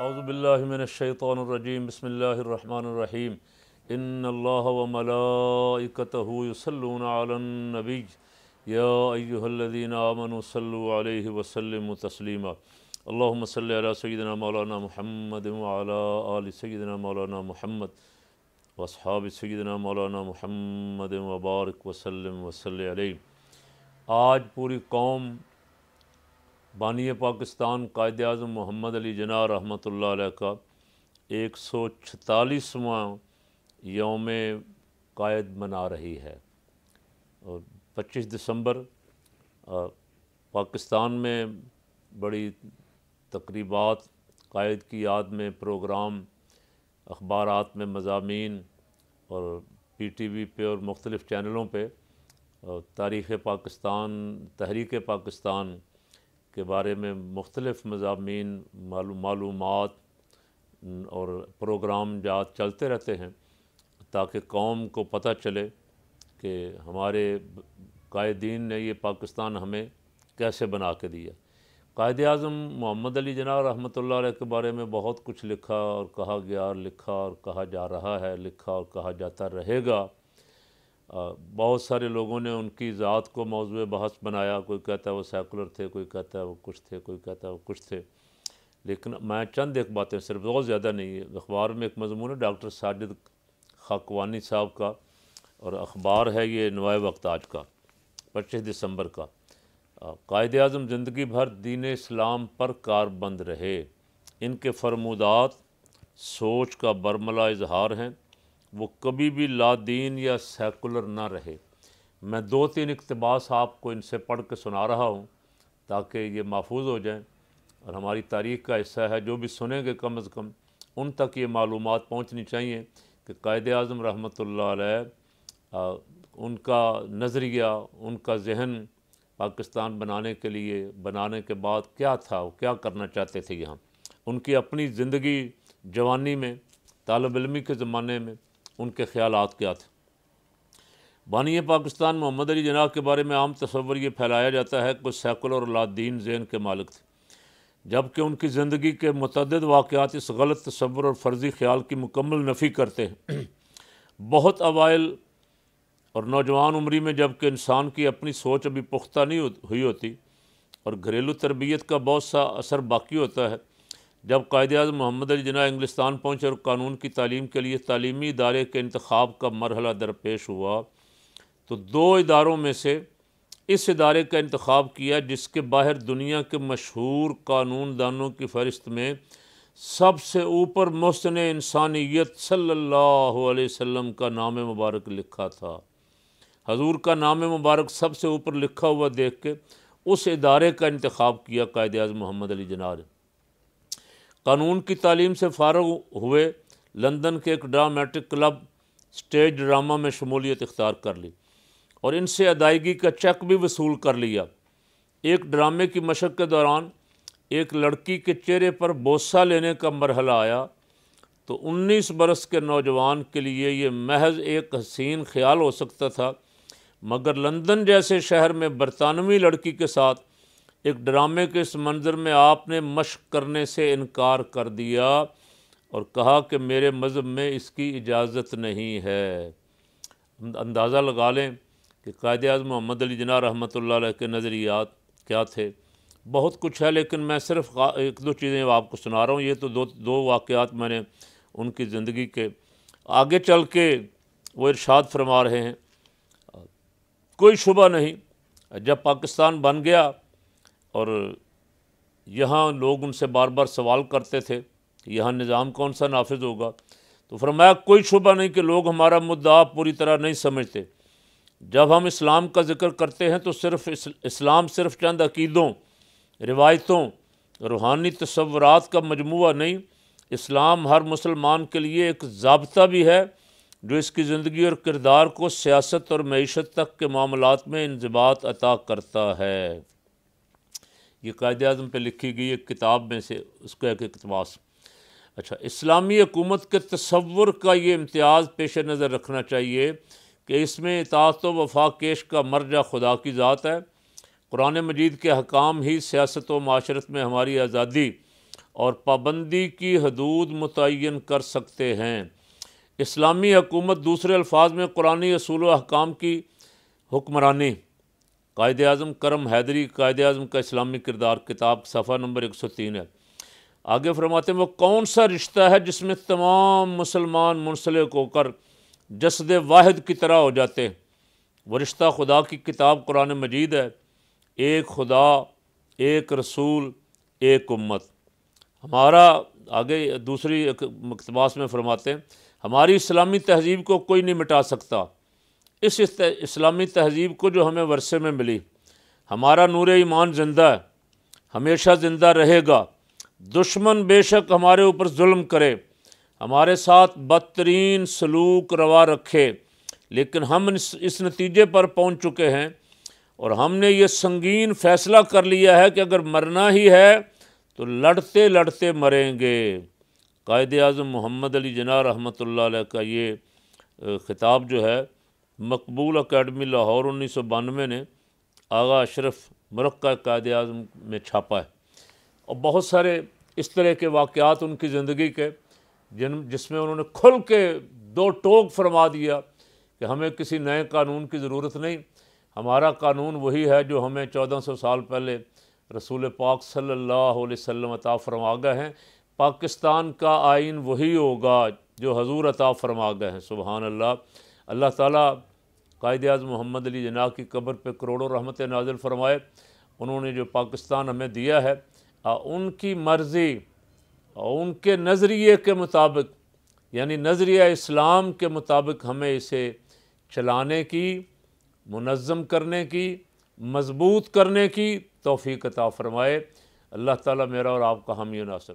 اعوذ باللہ من الشیطان الرجیم بسم اللہ الرحمن الرحیم ان اللہ وملائکتہ یصلون علی النبی یا ایہا الذین آمنوا صلوا علیہ وسلموا تسلیما اللہم صلی علی سیدنا مولانا محمد وعلی آل سیدنا مولانا محمد واصحاب سیدنا مولانا محمد وبارک وسلم وصلی علیہ۔ آج پوری قوم بانی پاکستان قائد اعظم محمد علی جناح رحمۃ اللہ علیہ کا 146واں یوم قائد منا رہی ہے، اور 25 دسمبر پاکستان میں بڑی تقریبات، قائد کی یاد میں پروگرام، اخبارات میں مضامین اور پی ٹی وی پہ اور مختلف چینلوں پہ تاریخ پاکستان، تحریک پاکستان کے بارے میں مختلف مضامین، معلومات اور پروگرام جات چلتے رہتے ہیں تاکہ قوم کو پتہ چلے کہ ہمارے قائدین نے یہ پاکستان ہمیں کیسے بنا کے دیا۔ قائد اعظم محمد علی جناح رحمۃ اللہ علیہ کے بارے میں بہت کچھ لکھا اور کہا گیا، اور لکھا اور کہا جا رہا ہے، لکھا اور کہا جاتا رہے گا۔ بہت سارے لوگوں نے ان کی ذات کو موضوع بحث بنایا، کوئی کہتا ہے وہ سیکولر تھے، کوئی کہتا ہے وہ کچھ تھے، کوئی کہتا ہے وہ کچھ تھے، لیکن میں چند ایک باتیں، صرف بہت زیادہ نہیں ہے۔ اخبار میں ایک مضمون ہے ڈاکٹر ساجد خاکوانی صاحب کا، اور اخبار ہے یہ نوائے وقت آج کا 25 دسمبر کا۔ قائد اعظم زندگی بھر دین اسلام پر کاربند رہے، ان کے فرمودات سوچ کا برملا اظہار ہیں، وہ کبھی بھی لا دین یا سیکولر نہ رہے۔ میں 2-3 اقتباس آپ کو ان سے پڑھ کے سنا رہا ہوں تاکہ یہ محفوظ ہو جائیں اور ہماری تاریخ کا حصہ ہے، جو بھی سنیں گے کم از کم ان تک یہ معلومات پہنچنی چاہیے کہ قائد اعظم رحمۃ اللہ علیہ ان کا نظریہ، ان کا ذہن پاکستان بنانے کے بعد کیا تھا، وہ کیا کرنا چاہتے تھے یہاں، ان کی اپنی زندگی جوانی میں، طالب علمی کے زمانے میں ان کے خیالات کیا تھے۔ بانی پاکستان محمد علی جناح کے بارے میں عام تصور یہ پھیلایا جاتا ہے کہ وہ سیکولر اور لا دین ذہن کے مالک تھے، جبکہ ان کی زندگی کے متعدد واقعات اس غلط تصور اور فرضی خیال کی مکمل نفی کرتے ہیں۔ بہت اوائل اور نوجوان عمری میں جبکہ انسان کی اپنی سوچ ابھی پختہ نہیں ہوئی ہوتی اور گھریلو تربیت کا بہت سا اثر باقی ہوتا ہے، جب قائد اعظم محمد علی جناح انگلستان پہنچے اور قانون کی تعلیم کے لیے تعلیمی ادارے کے انتخاب کا مرحلہ درپیش ہوا تو 2 اداروں میں سے اس ادارے کا انتخاب کیا جس کے باہر دنیا کے مشہور قانون دانوں کی فہرست میں سب سے اوپر محسن انسانیت صلی اللہ علیہ وسلم کا نام مبارک لکھا تھا۔ حضور کا نام مبارک سب سے اوپر لکھا ہوا دیکھ کے اس ادارے کا انتخاب کیا قائد اعظم محمد علی جناح نے۔ قانون کی تعلیم سے فارغ ہوئے لندن کے ایک ڈرامیٹک کلب سٹیج ڈرامہ میں شمولیت اختیار کر لی اور ان سے ادائیگی کا چیک بھی وصول کر لیا۔ ایک ڈرامے کی مشق کے دوران ایک لڑکی کے چہرے پر بوسہ لینے کا مرحلہ آیا تو 19 برس کے نوجوان کے لیے یہ محض ایک حسین خیال ہو سکتا تھا، مگر لندن جیسے شہر میں برطانوی لڑکی کے ساتھ ایک ڈرامے کے اس منظر میں آپ نے مشق کرنے سے انکار کر دیا اور کہا کہ میرے مذہب میں اس کی اجازت نہیں ہے۔ اندازہ لگا لیں کہ قائد اعظم محمد علی جناح رحمۃ اللہ علیہ کے نظریات کیا تھے۔ بہت کچھ ہے لیکن میں صرف 1-2 چیزیں آپ کو سنا رہا ہوں۔ یہ تو دو واقعات میں نے ان کی زندگی کے، آگے چل کے وہ ارشاد فرما رہے ہیں، کوئی شبہ نہیں جب پاکستان بن گیا اور یہاں لوگ ان سے بار بار سوال کرتے تھے کہ یہاں نظام کون سا نافذ ہوگا، تو فرمایا کوئی شبہ نہیں کہ لوگ ہمارا مدعا پوری طرح نہیں سمجھتے۔ جب ہم اسلام کا ذکر کرتے ہیں تو اسلام صرف چند عقیدوں، روایتوں، روحانی تصورات کا مجموعہ نہیں، اسلام ہر مسلمان کے لیے ایک ضابطہ بھی ہے جو اس کی زندگی اور کردار کو سیاست اور معیشت تک کے معاملات میں انضباط عطا کرتا ہے۔ یہ قائد اعظم پہ لکھی گئی ایک کتاب میں سے اس کا ایک اقتباس۔ اچھا، اسلامی حکومت کے تصور کا یہ امتیاز پیش نظر رکھنا چاہیے کہ اس میں اطاعت و وفا کیش کا مرجع خدا کی ذات ہے۔ قرآن مجید کے حکام ہی سیاست و معاشرت میں ہماری آزادی اور پابندی کی حدود متعین کر سکتے ہیں۔ اسلامی حکومت دوسرے الفاظ میں قرآنی اصول و احکام کی حکمرانی۔ قائد اعظم کرم حیدری، قائد اعظم کا اسلامی کردار، کتاب، صفحہ نمبر 103 ہے۔ آگے فرماتے ہیں وہ کون سا رشتہ ہے جس میں تمام مسلمان منسلک ہو کر جسد واحد کی طرح ہو جاتے ہیں؟ وہ رشتہ خدا کی کتاب قرآن مجید ہے، ایک خدا، ایک رسول، ایک امت۔ ہمارا آگے دوسری مقتباس میں فرماتے ہیں ہماری اسلامی تہذیب کو کوئی نہیں مٹا سکتا۔ اس اسلامی تہذیب کو جو ہمیں ورثے میں ملی، ہمارا نور ایمان زندہ ہے، ہمیشہ زندہ رہے گا۔ دشمن بے شک ہمارے اوپر ظلم کرے، ہمارے ساتھ بدترین سلوک روا رکھے، لیکن ہم اس نتیجے پر پہنچ چکے ہیں اور ہم نے یہ سنگین فیصلہ کر لیا ہے کہ اگر مرنا ہی ہے تو لڑتے لڑتے مریں گے۔ قائد اعظم محمد علی جناح رحمۃ اللہ علیہ کا یہ خطاب جو ہے مقبول اکیڈمی لاہور 1992 نے آغا اشرف مرقع قائد اعظم میں چھاپا ہے، اور بہت سارے اس طرح کے واقعات ان کی زندگی کے جس میں انہوں نے کھل کے دو ٹوک فرما دیا کہ ہمیں کسی نئے قانون کی ضرورت نہیں، ہمارا قانون وہی ہے جو ہمیں 1400 سال پہلے رسول پاک صلی اللہ علیہ وسلم عطا فرما گئے ہیں۔ پاکستان کا آئین وہی ہوگا جو حضور عطا فرما گئے ہیں۔ سبحان اللہ۔ اللہ تعالیٰ قائد اعظم محمد علی جناح کی قبر پہ کروڑوں رحمتیں نازل فرمائے۔ انہوں نے جو پاکستان ہمیں دیا ہے، ان کی مرضی اور ان کے نظریے کے مطابق، یعنی نظریہ اسلام کے مطابق ہمیں اسے چلانے کی، منظم کرنے کی، مضبوط کرنے کی توفیق عطا فرمائے۔ اللہ تعالیٰ میرا اور آپ کا حامی و ناصر۔